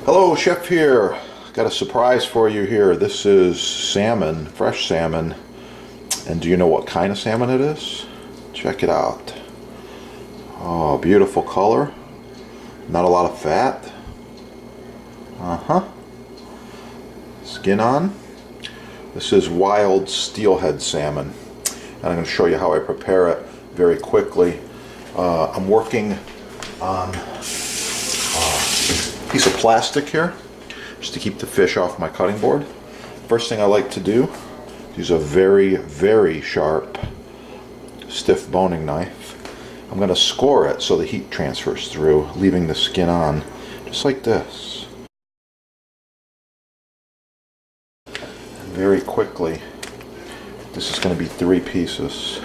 Hello, Chef here. Got a surprise for you here. This is salmon, fresh salmon. And do you know what kind of salmon it is? Check it out. Oh, beautiful color. Not a lot of fat. Skin on. This is wild steelhead salmon. And I'm going to show you how I prepare it very quickly. I'm working on a piece of plastic here just to keep the fish off my cutting board. First thing I like to do is use a very, very sharp, stiff boning knife. I'm going to score it so the heat transfers through, leaving the skin on, just like this. And very quickly, this is going to be 3 pieces.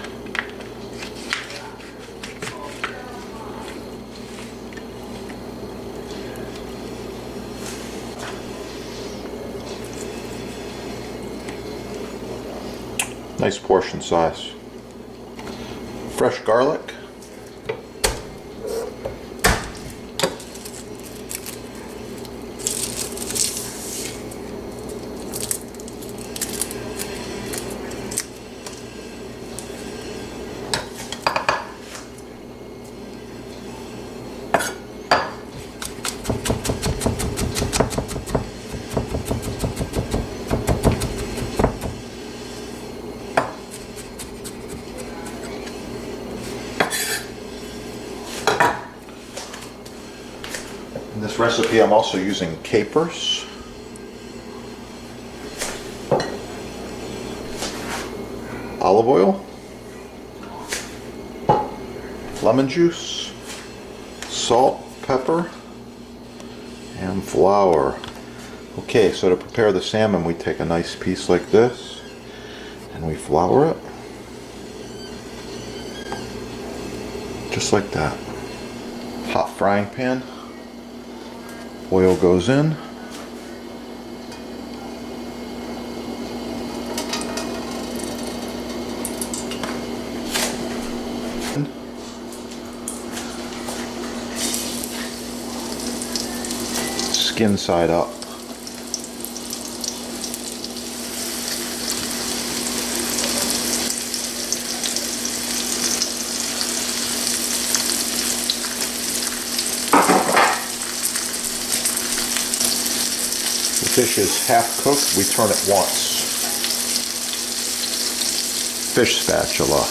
Nice portion size. Fresh garlic. In this recipe I'm also using capers, olive oil, lemon juice, salt, pepper, and flour. Okay, so to prepare the salmon we take a nice piece like this and we flour it. Just like that. Hot frying pan. Oil goes in. Skin side up. The fish is half cooked, we turn it once. Fish spatula.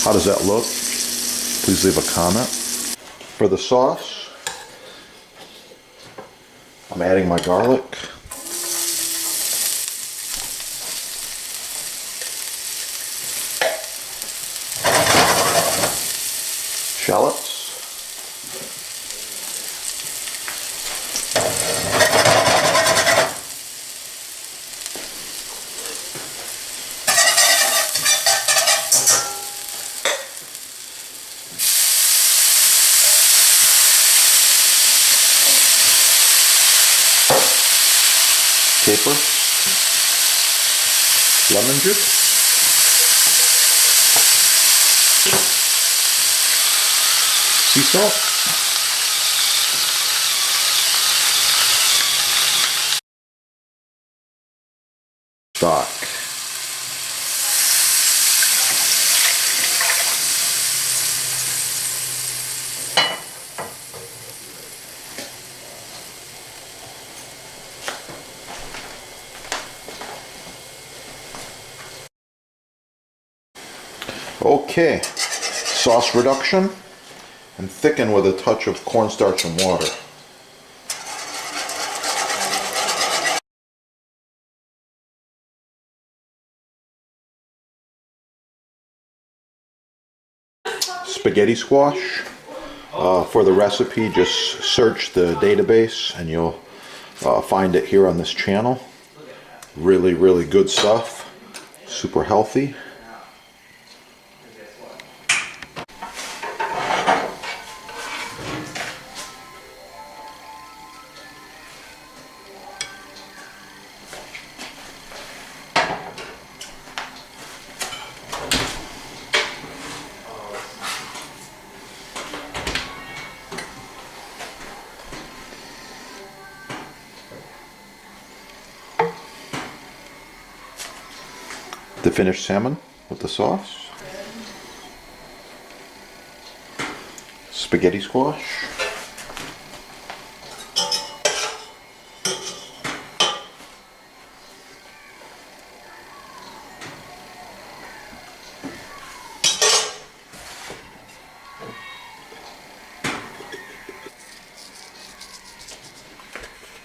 How does that look? Please leave a comment. For the sauce, I'm adding my garlic, shallots, caper, lemon juice, sea salt, stock. Okay, sauce reduction and thicken with a touch of cornstarch and water. Spaghetti squash. For the recipe, just search the database and you'll find it here on this channel. Really, really good stuff. Super healthy. The finished salmon with the sauce. Spaghetti squash.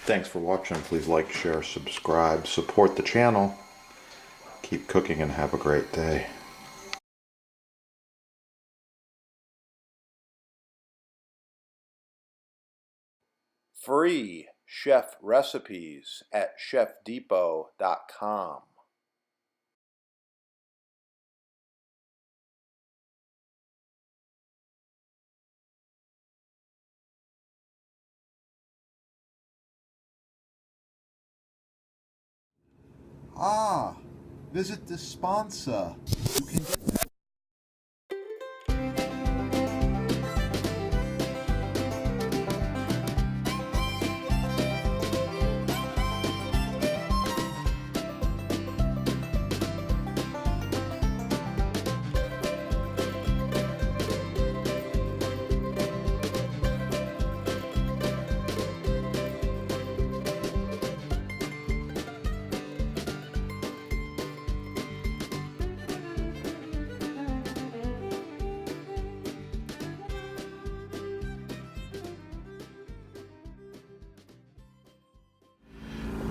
Thanks for watching. Please like, share, subscribe, support the channel. Keep cooking and have a great day. Free chef recipes at chefdepot.com. Visit this sponsor. You can get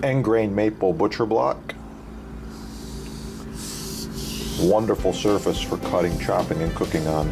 end grain maple butcher block. Wonderful surface for cutting, chopping, and cooking on.